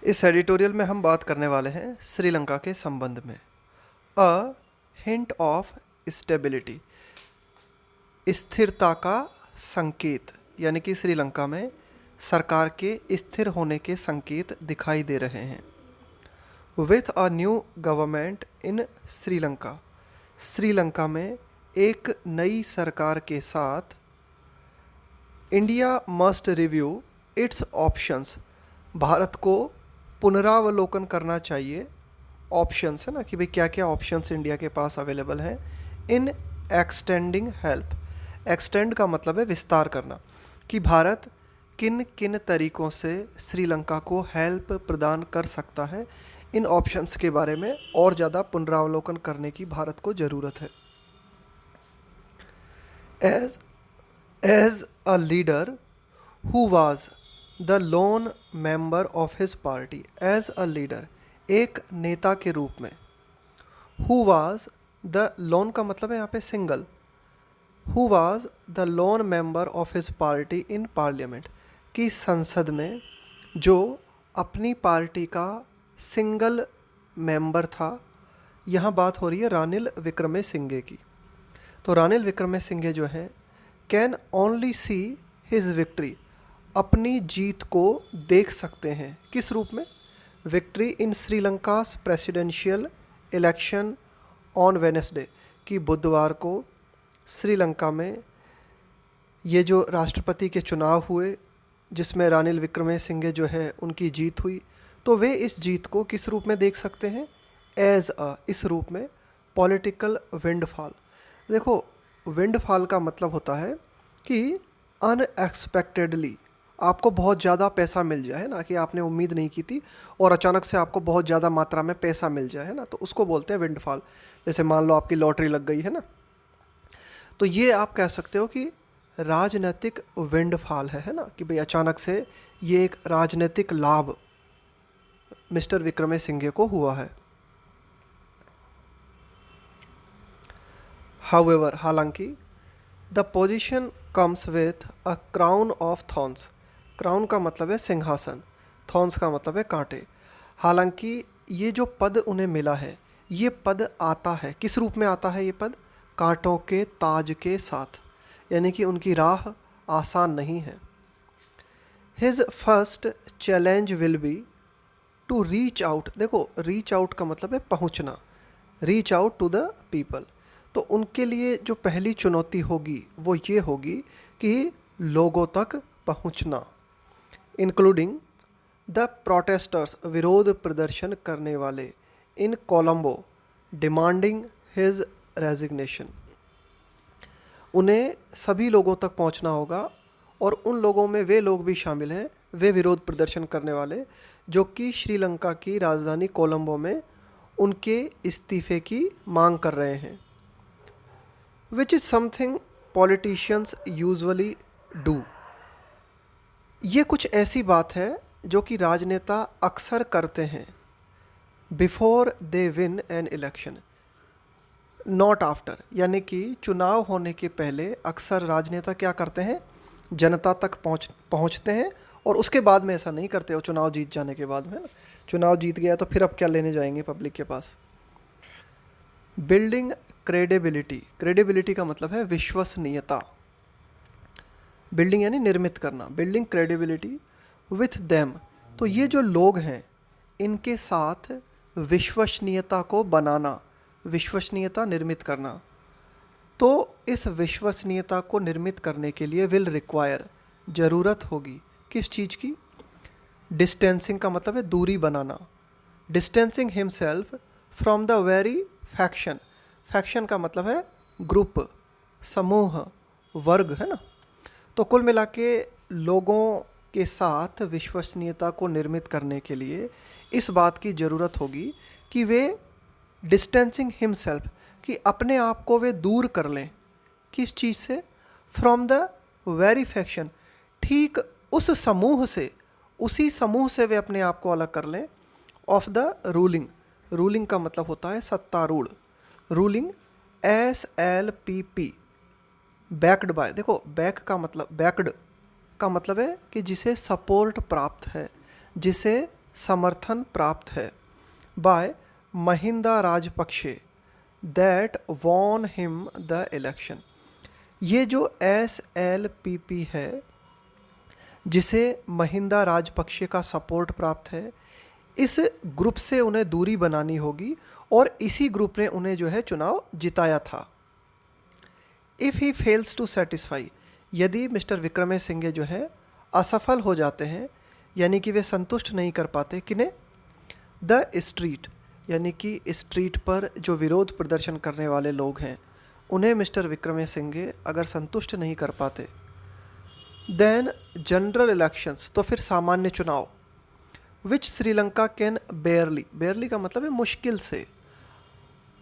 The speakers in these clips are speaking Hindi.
इस एडिटोरियल में हम बात करने वाले हैं श्रीलंका के संबंध में। अ हिंट ऑफ स्टेबिलिटी, स्थिरता का संकेत, यानी कि श्रीलंका में सरकार के स्थिर होने के संकेत दिखाई दे रहे हैं। With a new government in Sri Lanka, Sri Lanka में एक नई सरकार के साथ India must review its options, Bharat को पुनरावलोकन करना चाहिए। ऑप्शंस है ना, कि भाई क्या क्या ऑप्शंस इंडिया के पास अवेलेबल हैं इन एक्सटेंडिंग हेल्प। एक्सटेंड का मतलब है विस्तार करना, कि भारत किन किन तरीक़ों से श्रीलंका को हेल्प प्रदान कर सकता है। इन ऑप्शंस के बारे में और ज़्यादा पुनरावलोकन करने की भारत को ज़रूरत है। As a leader who was the lone member of his party, as a leader एक नेता के रूप में। हु वाज द लोन का मतलब है यहाँ पे single. Who was the lone member of his party in parliament, की संसद में जो अपनी पार्टी का सिंगल मेंबर था। यहाँ बात हो रही है रानिल विक्रमसिंघे की। तो रानिल विक्रमसिंघे जो हैं can only see his victory, अपनी जीत को देख सकते हैं। किस रूप में? Victory in Sri Lanka's presidential election on Wednesday, कि बुधवार को श्रीलंका में ये जो राष्ट्रपति के चुनाव हुए जिसमें रानिल विक्रमसिंघे जो है उनकी जीत हुई, तो वे इस जीत को किस रूप में देख सकते हैं? एज अ, इस रूप में पॉलिटिकल विंडफॉल। देखो, विंडफॉल का मतलब होता है कि अनएक्सपेक्टेडली आपको बहुत ज़्यादा पैसा मिल जाए, है ना, कि आपने उम्मीद नहीं की थी और अचानक से आपको बहुत ज़्यादा मात्रा में पैसा मिल जाए, है ना, तो उसको बोलते हैं विंडफॉल। जैसे मान लो आपकी लॉटरी लग गई है ना, तो ये आप कह सकते हो कि राजनीतिक विंडफॉल है ना, कि भाई अचानक से ये एक राजनीतिक लाभ मिस्टर विक्रमसिंघे को हुआ है। हाउएवर, हालांकि the position comes with a crown of thorns. Crown का मतलब है सिंहासन, थॉर्न्स का मतलब है कांटे। हालांकि ये जो पद उन्हें मिला है, ये पद आता है, किस रूप में आता है ये पद? कांटों के ताज के साथ, यानी कि उनकी राह आसान नहीं है। His first challenge will be to reach out. देखो, रीच आउट का मतलब है पहुंचना, reach out to the people. तो उनके लिए जो पहली चुनौती होगी वो ये होगी कि लोगों तक पहुंचना, इंक्लूडिंग द प्रोटेस्टर्स, विरोध प्रदर्शन करने वाले, इन कोलंबो, डिमांडिंग हिज रेजिग्नेशन। उन्हें सभी लोगों तक पहुंचना होगा और उन लोगों में वे लोग भी शामिल हैं, वे विरोध प्रदर्शन करने वाले जो कि श्रीलंका की राजधानी कोलंबो में उनके इस्तीफे की मांग कर रहे हैं। Which is something politicians usually do. ये कुछ ऐसी बात है जो कि राजनेता अक्सर करते हैं। Before they win an election, not after, यानी कि चुनाव होने के पहले अक्सर राजनेता क्या करते हैं? जनता तक पहुंचते हैं और उसके बाद में ऐसा नहीं करते हो चुनाव जीत जाने के बाद में ना। चुनाव जीत गया तो फिर अब क्या लेने जाएंगे पब्लिक के पास। बिल्डिंग क्रेडिबिलिटी, क्रेडिबिलिटी का मतलब है विश्वसनीयता। बिल्डिंग यानी निर्मित करना, बिल्डिंग क्रेडिबिलिटी विथ देम, तो ये जो लोग हैं इनके साथ विश्वसनीयता को बनाना, विश्वसनीयता निर्मित करना। तो इस विश्वसनीयता को निर्मित करने के लिए विल रिक्वायर, ज़रूरत होगी किस चीज़ की? डिस्टेंसिंग का मतलब है दूरी बनाना, distancing himself from the very faction. Faction का मतलब है ग्रुप, समूह, वर्ग, है ना। तो कुल मिला के लोगों के साथ विश्वसनीयता को निर्मित करने के लिए इस बात की ज़रूरत होगी कि वे डिस्टेंसिंग हिमसेल्फ, कि अपने आप को वे दूर कर लें किस चीज़ से? फ्रॉम द वेरी फैक्शन, ठीक उस समूह से, उसी समूह से वे अपने आप को अलग कर लें। ऑफ द रूलिंग, रूलिंग का मतलब होता है सत्तारूढ़, रूलिंग SLPP, बैक्ड बाय। देखो, बैक का मतलब, बैक्ड का मतलब है कि जिसे सपोर्ट प्राप्त है, जिसे समर्थन प्राप्त है by Mahinda Rajapaksa that won him the election. ये जो SLPP है जिसे महिंदा राजपक्षे का सपोर्ट प्राप्त है, इस ग्रुप से उन्हें दूरी बनानी होगी और इसी ग्रुप ने उन्हें जो है चुनाव जिताया था। If he fails to satisfy, यदि मिस्टर विक्रमसिंघे जो है असफल हो जाते हैं, यानी कि वे संतुष्ट नहीं कर पाते किन्हें, द स्ट्रीट, यानी कि स्ट्रीट पर जो विरोध प्रदर्शन करने वाले लोग हैं उन्हें मिस्टर विक्रमसिंघे अगर संतुष्ट नहीं कर पाते, देन जनरल इलेक्शंस, तो फिर सामान्य चुनाव, विच श्रीलंका कैन बेयरली, बेयरली का मतलब है मुश्किल से,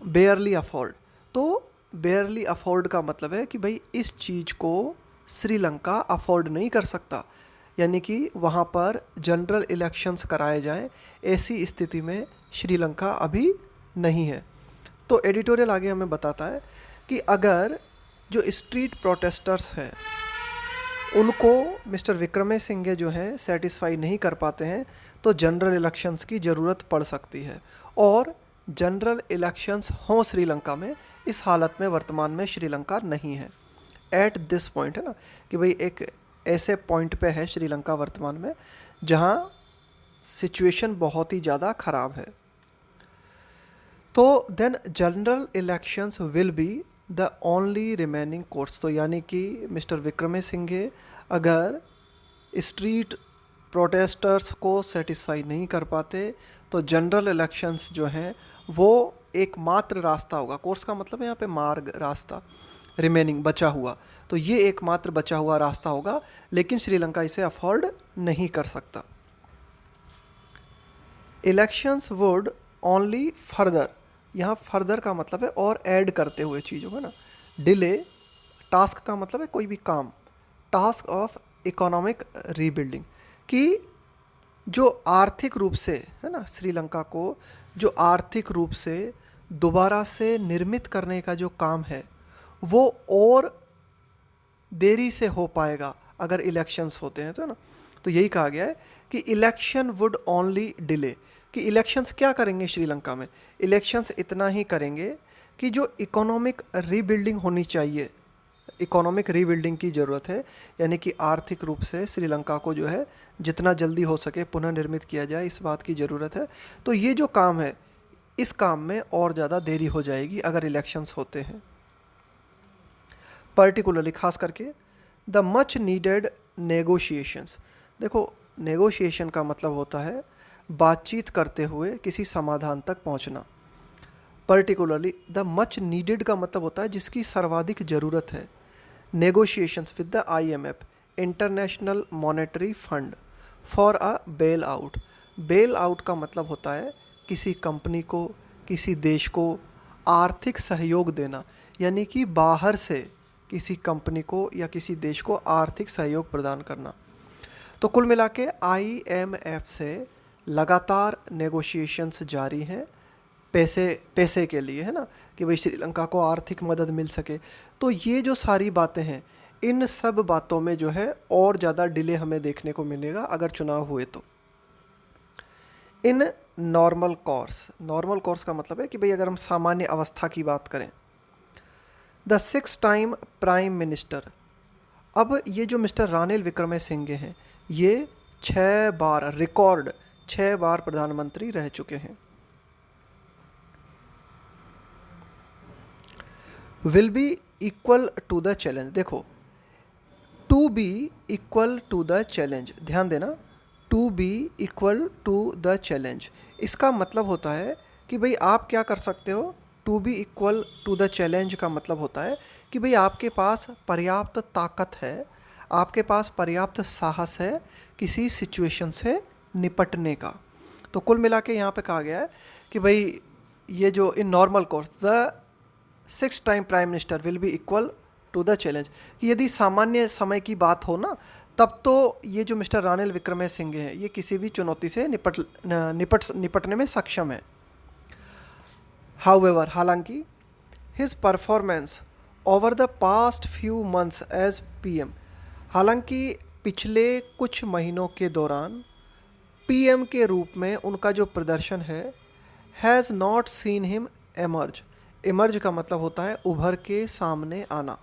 बेयरली अफोर्ड, तो बेयरली अफोर्ड का मतलब है कि भाई इस चीज़ को श्रीलंका अफोर्ड नहीं कर सकता, यानी कि वहाँ पर जनरल इलेक्शंस कराए जाएं, ऐसी स्थिति में श्रीलंका अभी नहीं है। तो एडिटोरियल आगे हमें बताता है कि अगर जो स्ट्रीट प्रोटेस्टर्स हैं उनको मिस्टर विक्रमसिंघे जो हैं सेटिस्फाई नहीं कर पाते हैं तो जनरल इलेक्शंस की ज़रूरत पड़ सकती है, और जनरल इलेक्शंस हों श्रीलंका में, इस हालत में वर्तमान में श्रीलंका नहीं है। एट दिस पॉइंट है ना, कि भाई एक ऐसे पॉइंट पे है श्रीलंका वर्तमान में जहाँ सिचुएशन बहुत ही ज़्यादा ख़राब है। तो then general elections will be the only remaining course, तो यानी कि मिस्टर विक्रमसिंघे अगर स्ट्रीट प्रोटेस्टर्स को सेटिस्फाई नहीं कर पाते तो जनरल इलेक्शंस जो हैं वो एकमात्र रास्ता होगा। कोर्स का मतलब है यहाँ पे मार्ग, रास्ता, रिमेनिंग बचा हुआ, तो ये एकमात्र बचा हुआ रास्ता होगा, लेकिन श्रीलंका इसे अफोर्ड नहीं कर सकता। इलेक्शंस वुड ओनली फर्दर, यहाँ फर्दर का मतलब है और ऐड करते हुए चीज़ों का ना, डिले, टास्क का मतलब है कोई भी काम, टास्क ऑफ इकोनॉमिक रीबिल्डिंग, कि जो आर्थिक रूप से है ना श्रीलंका को जो आर्थिक रूप से दोबारा से निर्मित करने का जो काम है वो और देरी से हो पाएगा अगर इलेक्शंस होते हैं तो ना। तो यही कहा गया है कि इलेक्शन वुड ओनली डिले, कि इलेक्शंस क्या करेंगे श्रीलंका में, इलेक्शंस इतना ही करेंगे कि जो इकोनॉमिक रीबिल्डिंग होनी चाहिए, इकोनॉमिक रीबिल्डिंग की ज़रूरत है, यानी कि आर्थिक रूप से श्रीलंका को जो है जितना जल्दी हो सके पुनर्निर्मित किया जाए, इस बात की ज़रूरत है। तो ये जो काम है इस काम में और ज़्यादा देरी हो जाएगी अगर इलेक्शंस होते हैं। पर्टिकुलरली खास करके द मच नीडेड नेगोशिएशंस, देखो नेगोशिएशन का मतलब होता है बातचीत करते हुए किसी समाधान तक पहुंचना। पर्टिकुलरली द मच नीडेड का मतलब होता है जिसकी सर्वाधिक ज़रूरत है। Negotiations with the IMF, international monetary fund, for a bail out, bail out का मतलब होता है किसी कंपनी को, किसी देश को आर्थिक सहयोग देना, यानी कि बाहर से किसी कंपनी को या किसी देश को आर्थिक सहयोग प्रदान करना। तो कुल मिला के IMF से लगातार नेगोशिएशंस जारी हैं पैसे के लिए, है ना, कि भाई श्रीलंका को आर्थिक मदद मिल सके। तो ये जो सारी बातें हैं इन सब बातों में जो है और ज़्यादा डिले हमें देखने को मिलेगा अगर चुनाव हुए तो। इन नॉर्मल कोर्स, नॉर्मल कोर्स का मतलब है कि भाई अगर हम सामान्य अवस्था की बात करें, द 6 टाइम प्राइम मिनिस्टर, अब ये जो मिस्टर रानिल विक्रमसिंघे हैं ये 6 बार रिकॉर्ड 6 बार प्रधानमंत्री रह चुके हैं। Will be equal to the challenge, देखो to be equal to the challenge, ध्यान देना, to be equal to the challenge, इसका मतलब होता है कि भाई आप क्या कर सकते हो। To be equal to the challenge का मतलब होता है कि भाई आपके पास पर्याप्त ताकत है, आपके पास पर्याप्त साहस है किसी सिचुएशन से निपटने का। तो कुल मिला के यहाँ पे कहा गया है कि भाई ये जो in normal course the 6 time prime minister will be equal to the challenge, कि यदि सामान्य समय की बात हो ना तब तो ये जो मिस्टर रानिल विक्रमसिंघे हैं ये किसी भी चुनौती से निपटने में सक्षम है। हाउएवर, हालांकि his performance over the past few months as PM, हालांकि पिछले कुछ महीनों के दौरान पीएम के रूप में उनका जो प्रदर्शन है, has not seen him emerge. Emerge का मतलब होता है उभर के सामने आना।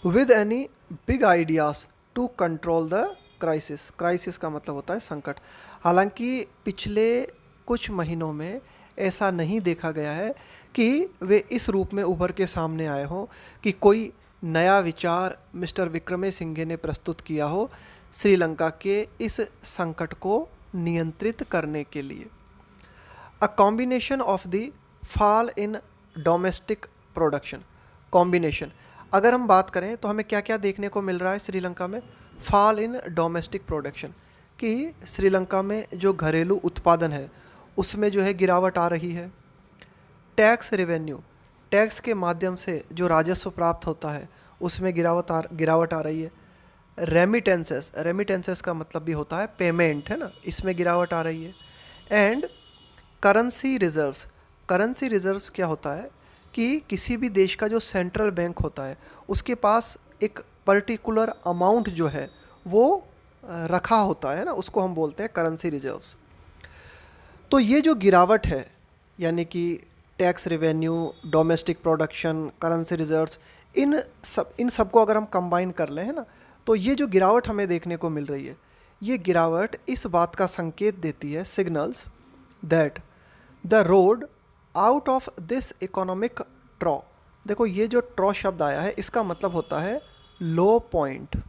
With any big ideas to control the crisis. Crisis का मतलब होता है संकट। हालांकि पिछले कुछ महीनों में ऐसा नहीं देखा गया है कि वे इस रूप में उभर के सामने आए हों कि कोई नया विचार मिस्टर विक्रमसिंघे ने प्रस्तुत किया हो श्रीलंका के इस संकट को नियंत्रित करने के लिए। A combination of the fall in domestic production. Combination, अगर हम बात करें तो हमें क्या क्या देखने को मिल रहा है श्रीलंका में? फॉल इन डोमेस्टिक प्रोडक्शन, कि श्रीलंका में जो घरेलू उत्पादन है उसमें जो है गिरावट आ रही है। टैक्स रेवेन्यू, टैक्स के माध्यम से जो राजस्व प्राप्त होता है उसमें गिरावट आ रही है। रेमिटेंसेस, रेमिटेंसेस का मतलब भी होता है पेमेंट, है ना, इसमें गिरावट आ रही है। And currency reserves, currency reserves क्या होता है कि किसी भी देश का जो सेंट्रल बैंक होता है उसके पास एक पर्टिकुलर अमाउंट जो है वो रखा होता है ना, उसको हम बोलते हैं करेंसी रिजर्व्स। तो ये जो गिरावट है, यानी कि tax revenue, domestic production, currency reserves, इन सब को अगर हम कंबाइन कर लें, है ना, तो ये जो गिरावट हमें देखने को मिल रही है, ये गिरावट इस बात का संकेत देती है, signals that the road out of this economic trough. देखो ये जो ट्रॉ शब्द आया है इसका मतलब होता है लो पॉइंट,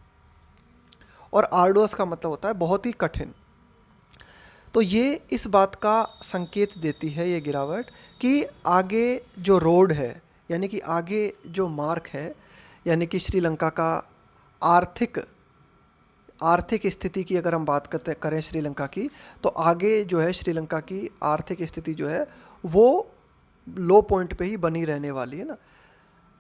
और आर्डुअस का मतलब होता है बहुत ही कठिन। तो ये इस बात का संकेत देती है ये गिरावट कि आगे जो रोड है, यानी कि आगे जो मार्ग है, यानी कि श्रीलंका का आर्थिक स्थिति की अगर हम बात करें श्रीलंका की, तो आगे जो है श्रीलंका की आर्थिक स्थिति जो है वो लो पॉइंट पे ही बनी रहने वाली है ना।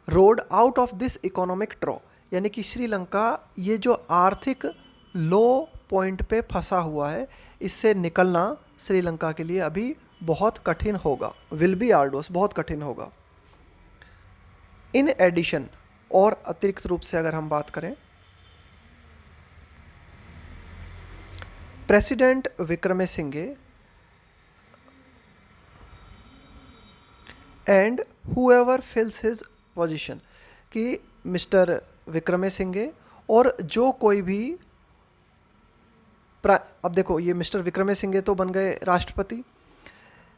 Road out of this economic trough, यानी कि श्रीलंका ये जो आर्थिक लो पॉइंट पे फंसा हुआ है, इससे निकलना श्रीलंका के लिए अभी बहुत कठिन होगा। विल बी आर्डुअस, बहुत कठिन होगा। इन एडिशन, और अतिरिक्त रूप से अगर हम बात करें, president Wickremesinghe and whoever fills his position, कि मिस्टर विक्रमसिंघे और जो कोई भी अब देखो ये मिस्टर विक्रमसिंघे तो बन गए राष्ट्रपति,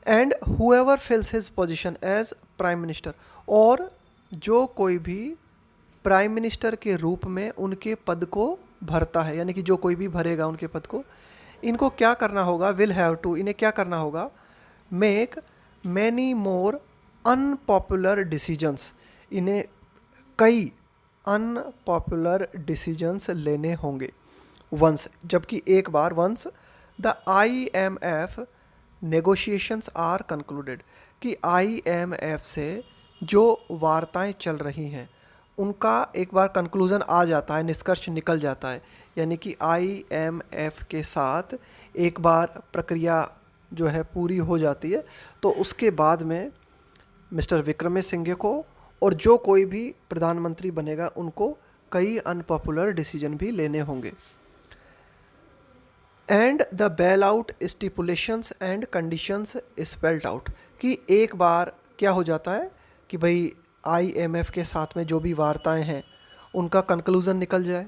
and whoever fills his position as prime minister, और जो कोई भी प्राइम मिनिस्टर के रूप में उनके पद को भरता है, यानी कि जो कोई भी भरेगा उनके पद को, इनको क्या करना होगा? विल हैव टू, इन्हें क्या करना होगा? Make many more unpopular decisions, इन्हें कई अनपॉपुलर डिसीजंस लेने होंगे। वंस, जबकि एक बार, once the IMF negotiations are concluded, कि IMF से जो वार्ताएं चल रही हैं उनका एक बार कंक्लूज़न आ जाता है, निष्कर्ष निकल जाता है, यानी कि IMF के साथ एक बार प्रक्रिया जो है पूरी हो जाती है, तो उसके बाद में मिस्टर विक्रमसिंघे को और जो कोई भी प्रधानमंत्री बनेगा उनको कई अनपॉपुलर डिसीजन भी लेने होंगे। And the bail out stipulations and conditions spelled out, कि एक बार क्या हो जाता है कि भाई IMF के साथ में जो भी वार्ताएं हैं उनका कंक्लूज़न निकल जाए।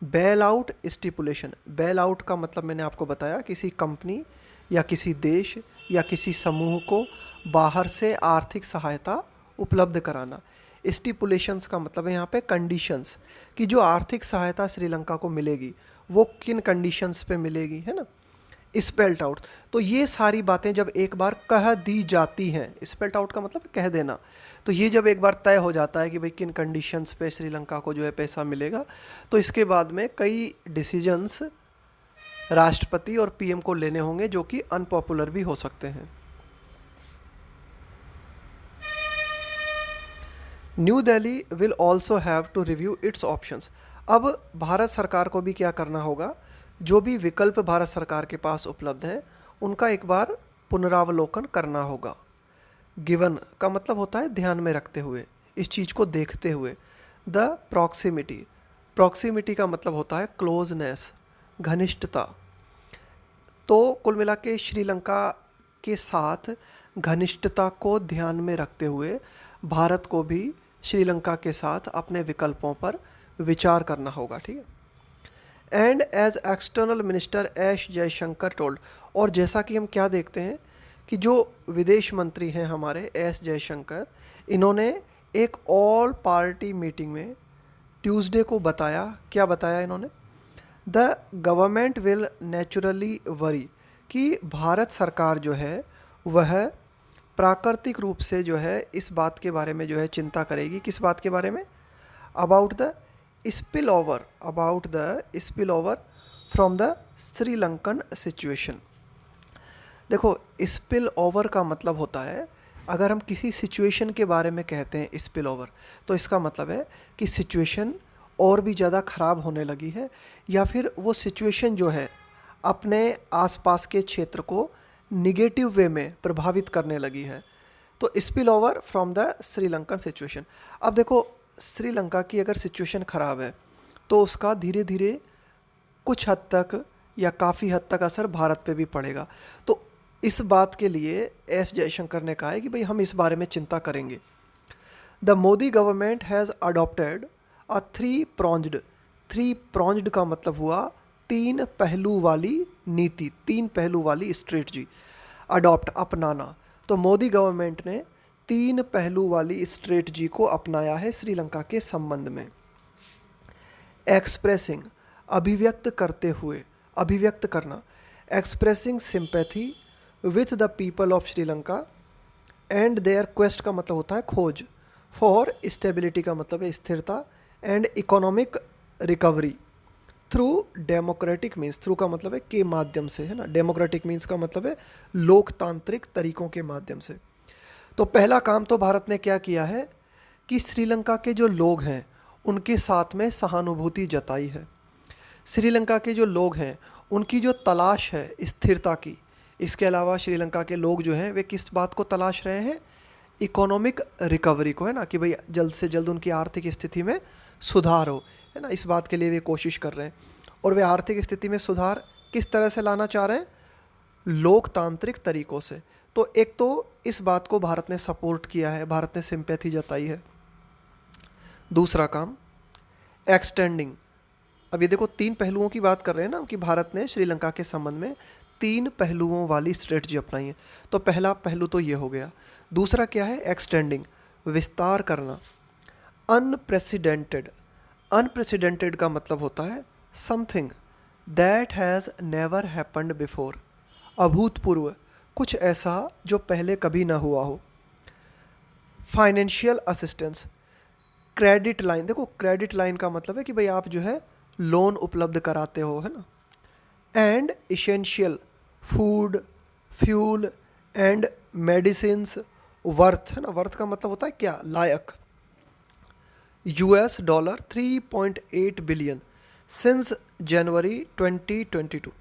Bail out stipulation, bail out का मतलब मैंने आपको बताया, किसी कंपनी या किसी देश या किसी समूह को बाहर से आर्थिक सहायता उपलब्ध कराना। स्टिपुलेशंस का मतलब है यहाँ पे कंडीशंस, कि जो आर्थिक सहायता श्रीलंका को मिलेगी वो किन कंडीशंस पे मिलेगी, है ना। स्पेल्ट आउट, तो ये सारी बातें जब एक बार कह दी जाती हैं, स्पेल्ट आउट का मतलब कह देना, तो ये जब एक बार तय हो जाता है कि भाई किन कंडीशंस पे श्रीलंका को जो है पैसा मिलेगा, तो इसके बाद में कई डिसीजंस राष्ट्रपति और PM को लेने होंगे जो कि अनपॉपुलर भी हो सकते हैं। New Delhi will also have to review its options, अब भारत सरकार को भी क्या करना होगा? जो भी विकल्प भारत सरकार के पास उपलब्ध हैं उनका एक बार पुनरावलोकन करना होगा। गिवन का मतलब होता है ध्यान में रखते हुए, इस चीज़ को देखते हुए। द प्रॉक्सिमिटी, प्रॉक्सिमिटी का मतलब होता है क्लोजनेस, घनिष्ठता। तो कुल मिला के श्रीलंका के साथ घनिष्ठता को ध्यान में रखते हुए भारत को भी श्रीलंका के साथ अपने विकल्पों पर विचार करना होगा, ठीक है। And as external minister S Jaishankar told, और जैसा कि हम क्या देखते हैं कि जो विदेश मंत्री हैं हमारे एस जयशंकर, इन्होंने एक ऑल पार्टी मीटिंग में ट्यूसडे को बताया, क्या बताया इन्होंने, the government will naturally worry, कि भारत सरकार जो है वह प्राकृतिक रूप से जो है इस बात के बारे में जो है चिंता करेगी। किस बात के बारे में? About the spill over from the Sri Lankan situation. देखो, स्पिल ओवर का मतलब होता है, अगर हम किसी सिचुएशन के बारे में कहते हैं स्पिल ओवर, तो इसका मतलब है कि सिचुएशन और भी ज़्यादा ख़राब होने लगी है, या फिर वो सिचुएशन जो है अपने आसपास के क्षेत्र को निगेटिव वे में प्रभावित करने लगी है। तो spill over from the Sri Lankan situation. अब देखो, श्रीलंका की अगर सिचुएशन ख़राब है तो उसका धीरे धीरे कुछ हद तक या काफ़ी हद तक असर भारत पे भी पड़ेगा। तो इस बात के लिए एस जयशंकर ने कहा है कि भाई हम इस बारे में चिंता करेंगे। The Modi government has adopted a three pronged का मतलब हुआ तीन पहलू वाली नीति, तीन पहलू वाली स्ट्रेटजी। अडॉप्ट, अपनाना। तो मोदी गवर्नमेंट ने तीन पहलू वाली स्ट्रेटजी को अपनाया है श्रीलंका के संबंध में। एक्सप्रेसिंग, अभिव्यक्त करते हुए, अभिव्यक्त करना। Expressing sympathy with the people of Sri Lanka and their quest का मतलब होता है खोज। फॉर स्टेबिलिटी का मतलब है स्थिरता, and economic recovery through democratic means, through का मतलब है के माध्यम से, है ना। डेमोक्रेटिक मीन्स का मतलब है लोकतांत्रिक तरीकों के माध्यम से। तो पहला काम तो भारत ने क्या किया है कि श्रीलंका के जो लोग हैं उनके साथ में सहानुभूति जताई है। श्रीलंका के जो लोग हैं उनकी जो तलाश है स्थिरता की, इसके अलावा श्रीलंका के लोग जो हैं वे किस बात को तलाश रहे हैं? इकोनॉमिक रिकवरी को, है ना, कि भाई जल्द से जल्द उनकी आर्थिक स्थिति में सुधार हो, है ना। इस बात के लिए वे कोशिश कर रहे हैं। और वे आर्थिक स्थिति में सुधार किस तरह से लाना चाह रहे हैं? लोकतांत्रिक तरीकों से। तो एक तो इस बात को भारत ने सपोर्ट किया है, भारत ने सिंपैथी जताई है। दूसरा काम, एक्सटेंडिंग। अब ये देखो, तीन पहलुओं की बात कर रहे हैं ना कि भारत ने श्रीलंका के संबंध में तीन पहलुओं वाली स्ट्रेटजी अपनाई है। तो पहला पहलू तो ये हो गया। दूसरा क्या है? एक्सटेंडिंग, विस्तार करना। अनप्रेसिडेंटेड, अनप्रेसिडेंटेड का मतलब होता है something that has never happened before, अभूतपूर्व, कुछ ऐसा जो पहले कभी ना हुआ हो। Financial assistance, credit line. देखो, क्रेडिट लाइन का मतलब है कि भाई आप जो है लोन उपलब्ध कराते हो, है ना। And essential food, fuel and medicines worth, है ना। वर्थ का मतलब होता है क्या? लायक। $, 3.8 बिलियन सिंस जनवरी 2022।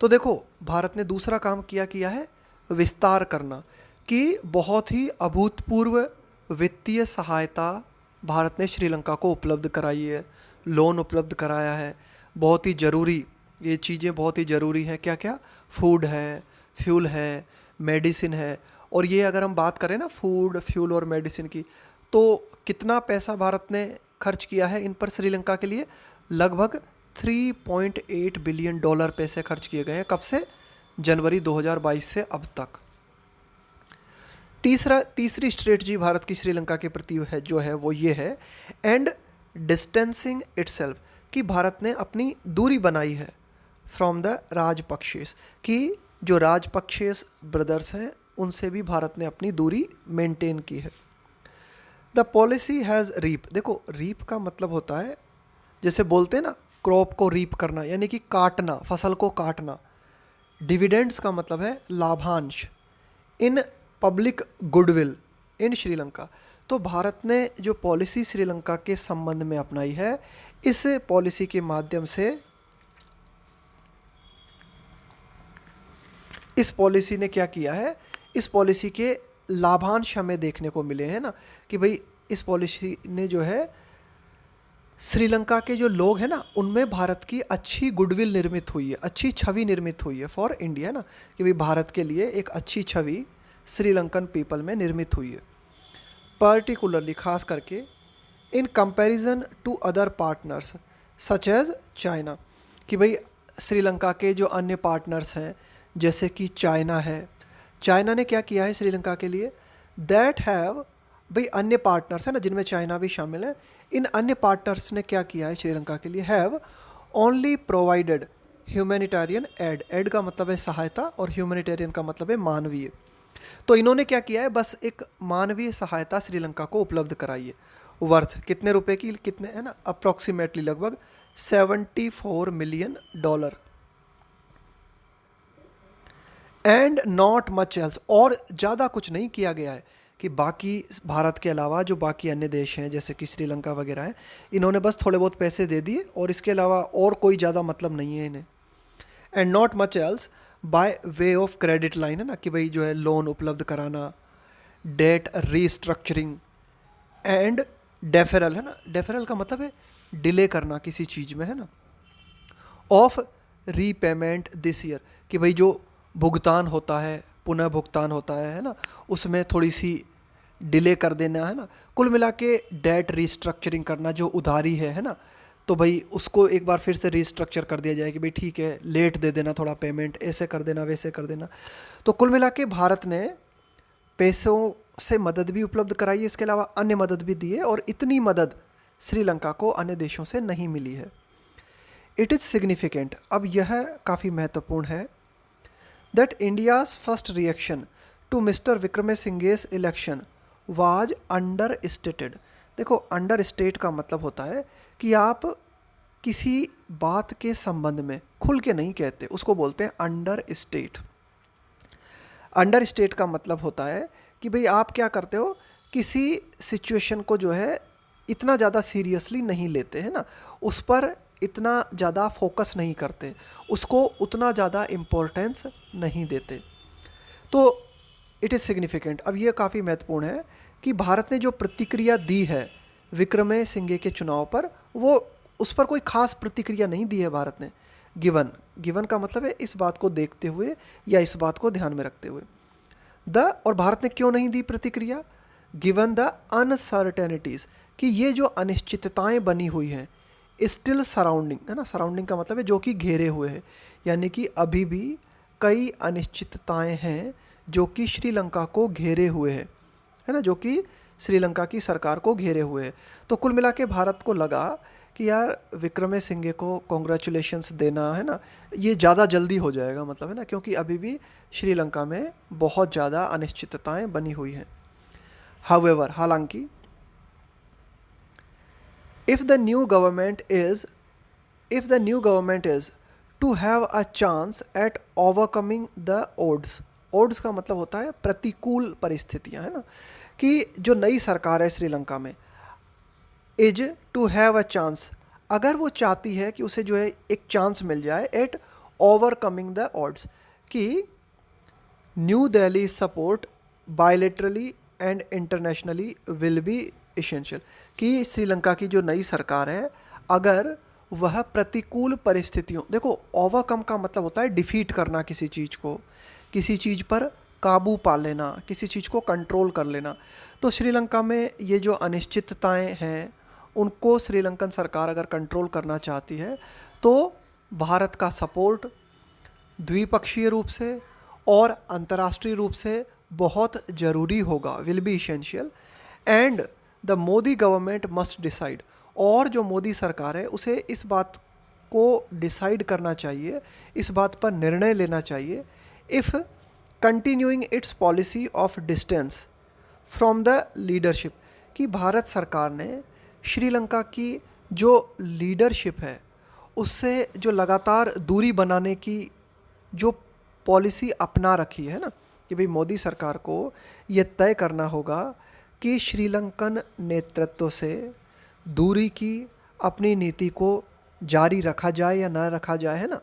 तो देखो, भारत ने दूसरा काम किया है विस्तार करना, कि बहुत ही अभूतपूर्व वित्तीय सहायता भारत ने श्रीलंका को उपलब्ध कराई है, लोन उपलब्ध कराया है। बहुत ही ज़रूरी, ये चीज़ें बहुत ही ज़रूरी हैं। क्या क्या? फूड है, फ्यूल है, मेडिसिन है। और ये अगर हम बात करें ना फूड, फ्यूल और मेडिसिन की, तो कितना पैसा भारत ने खर्च किया है इन पर श्रीलंका के लिए? लगभग $3.8 बिलियन पैसे खर्च किए गए हैं। कब से? जनवरी 2022 से अब तक। तीसरी स्ट्रेटजी भारत की श्रीलंका के प्रति है जो है वो ये है, एंड डिस्टेंसिंग इटसेल्फ, कि भारत ने अपनी दूरी बनाई है फ्रॉम द राजपक्षेस, कि जो राजपक्षेस ब्रदर्स हैं उनसे भी भारत ने अपनी दूरी मेंटेन की है। The policy has reap. देखो, रीप का मतलब होता है, जैसे बोलते हैं ना क्रॉप को रीप करना, यानी कि काटना, फसल को काटना। डिविडेंड्स का मतलब है लाभांश। In public goodwill in Sri Lanka. तो भारत ने जो पॉलिसी श्रीलंका के संबंध में अपनाई है, इस पॉलिसी के माध्यम से, इस पॉलिसी ने क्या किया है? इस पॉलिसी के लाभांश हमें देखने को मिले हैं ना, कि भाई इस पॉलिसी ने जो है श्रीलंका के जो लोग हैं ना, उनमें भारत की अच्छी गुडविल निर्मित हुई है, अच्छी छवि निर्मित हुई है फॉर इंडिया ना, कि भाई भारत के लिए एक अच्छी छवि श्रीलंकन पीपल में निर्मित हुई है। पर्टिकुलरली खास करके in comparison to other partners such as China, कि भाई श्रीलंका के जो अन्य पार्टनर्स हैं जैसे कि चाइना है, चाइना ने क्या किया है श्रीलंका के लिए, दैट हैव, भाई अन्य पार्टनर्स है ना जिनमें चाइना भी शामिल है, इन अन्य पार्टनर्स ने क्या किया है श्रीलंका के लिए, have only provided humanitarian aid, aid का मतलब है सहायता और ह्यूमैनिटेरियन का मतलब है मानवीय। तो इन्होंने क्या किया है, बस एक मानवीय सहायता श्रीलंका को उपलब्ध कराई है, वर्थ कितने रुपए की, कितने है ना, अप्रॉक्सीमेटली लगभग $74 million, and not much else, और ज़्यादा कुछ नहीं किया गया है कि बाकी भारत के अलावा जो बाकी अन्य देश हैं जैसे कि श्रीलंका वगैरह हैं, इन्होंने बस थोड़े बहुत पैसे दे दिए और इसके अलावा और कोई ज़्यादा मतलब नहीं है इन्हें। And not much else by way of credit line, है ना, कि भाई जो है लोन उपलब्ध कराना, डेट रीस्ट्रक्चरिंग एंड डेफरल, है ना, डेफरल का मतलब है डिले करना किसी चीज़ में, है ना, ऑफ रीपेमेंट दिस ईयर, कि भाई जो भुगतान होता है, पुनः भुगतान होता है ना, उसमें थोड़ी सी डिले कर देना, है ना, कुल मिला के डेट रीस्ट्रक्चरिंग करना, जो उधारी है ना, तो भाई उसको एक बार फिर से रीस्ट्रक्चर कर दिया जाए कि भाई ठीक है लेट दे देना थोड़ा पेमेंट, ऐसे कर देना वैसे कर देना। तो कुल मिला के भारत ने पैसों से मदद भी उपलब्ध कराई है, इसके अलावा अन्य मदद भी दी है, और इतनी मदद श्रीलंका को अन्य देशों से नहीं मिली है। इट इज़ सिग्निफिकेंट, अब यह काफ़ी महत्वपूर्ण है, that India's first reaction to mister Wickremesinghe's election was understated. देखो अंडर स्टेट का मतलब होता है कि आप किसी बात के संबंध में खुल के नहीं कहते, उसको बोलते हैं अंडर स्टेट। अंडर स्टेट का मतलब होता है कि भाई आप क्या करते हो, किसी सिचुएशन को जो है इतना ज़्यादा सीरियसली नहीं लेते, है ना, उस पर इतना ज़्यादा फोकस नहीं करते, उसको उतना ज़्यादा इम्पोर्टेंस नहीं देते। तो इट इज़ सिग्निफिकेंट, अब ये काफ़ी महत्वपूर्ण है कि भारत ने जो प्रतिक्रिया दी है विक्रमसिंघे के चुनाव पर, वो उस पर कोई खास प्रतिक्रिया नहीं दी है भारत ने। गिवन, गिवन का मतलब है इस बात को देखते हुए या इस बात को ध्यान में रखते हुए। और भारत ने क्यों नहीं दी प्रतिक्रिया, गिवन द अनसर्टेनिटीज़, कि ये जो अनिश्चितताएं बनी हुई हैं, स्टिल सराउंडिंग, है ना, सराउंडिंग का मतलब है जो कि घेरे हुए हैं, यानी कि अभी भी कई अनिश्चितताएं हैं जो कि श्रीलंका को घेरे हुए हैं, है ना, जो कि श्रीलंका की सरकार को घेरे हुए हैं। तो कुल मिला के भारत को लगा कि यार विक्रमसिंघे को कॉन्ग्रेचुलेशंस देना, है ना, ये ज़्यादा जल्दी हो जाएगा, मतलब है ना, क्योंकि अभी भी श्रीलंका में बहुत ज़्यादा अनिश्चितताएं बनी हुई हैं। हाउएवर, हालांकि if the new government is to have a chance at overcoming the odds का मतलब होता है प्रतिकूल परिस्थितियां, है ना, कि जो नई सरकार है श्रीलंका में, is to have a chance, अगर वो चाहती है कि उसे जो है एक चांस मिल जाए एट ओवरकमिंग द ऑड्स, कि new Delhi support bilaterally and internationally will be essential, कि श्रीलंका की जो नई सरकार है अगर वह प्रतिकूल परिस्थितियों, देखो ओवरकम का मतलब होता है डिफीट करना किसी चीज़ को, किसी चीज़ पर काबू पा लेना, किसी चीज़ को कंट्रोल कर लेना। तो श्रीलंका में ये जो अनिश्चितताएं हैं उनको श्रीलंकन सरकार अगर कंट्रोल करना चाहती है तो भारत का सपोर्ट द्विपक्षीय रूप से और अंतर्राष्ट्रीय रूप से बहुत ज़रूरी होगा, will be essential, and the Modi government must decide, और जो मोदी सरकार है उसे इस बात को डिसाइड करना चाहिए, इस बात पर निर्णय लेना चाहिए, if continuing it's policy of distance from the leadership, कि भारत सरकार ने श्रीलंका की जो लीडरशिप है उससे जो लगातार दूरी बनाने की जो पॉलिसी अपना रखी है ना, कि भाई मोदी सरकार को ये तय करना होगा कि श्रीलंकन नेतृत्व से दूरी की अपनी नीति को जारी रखा जाए या ना रखा जाए, है ना,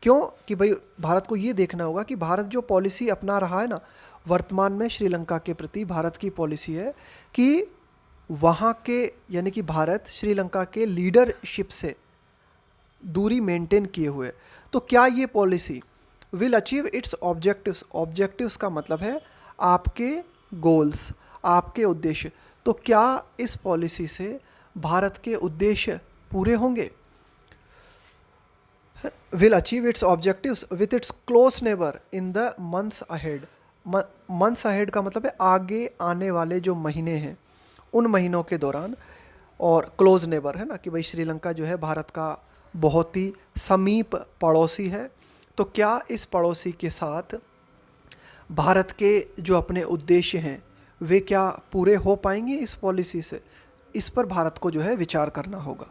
क्यों कि भाई भारत को ये देखना होगा कि भारत जो पॉलिसी अपना रहा है ना वर्तमान में श्रीलंका के प्रति, भारत की पॉलिसी है कि वहाँ के यानी कि भारत श्रीलंका के लीडरशिप से दूरी मेंटेन किए हुए, तो क्या ये policy will achieve it's objectives. Objectives का मतलब है आपके गोल्स, आपके उद्देश्य। तो क्या इस पॉलिसी से भारत के उद्देश्य पूरे होंगे। Will achieve it's objectives with its close neighbour in the months ahead. Months ahead का मतलब है आगे आने वाले जो महीने हैं उन महीनों के दौरान। और क्लोज नेबर है ना कि भाई श्रीलंका जो है भारत का बहुत ही समीप पड़ोसी है। तो क्या इस पड़ोसी के साथ भारत के जो अपने उद्देश्य हैं वे क्या पूरे हो पाएंगे इस पॉलिसी से। इस पर भारत को जो है विचार करना होगा।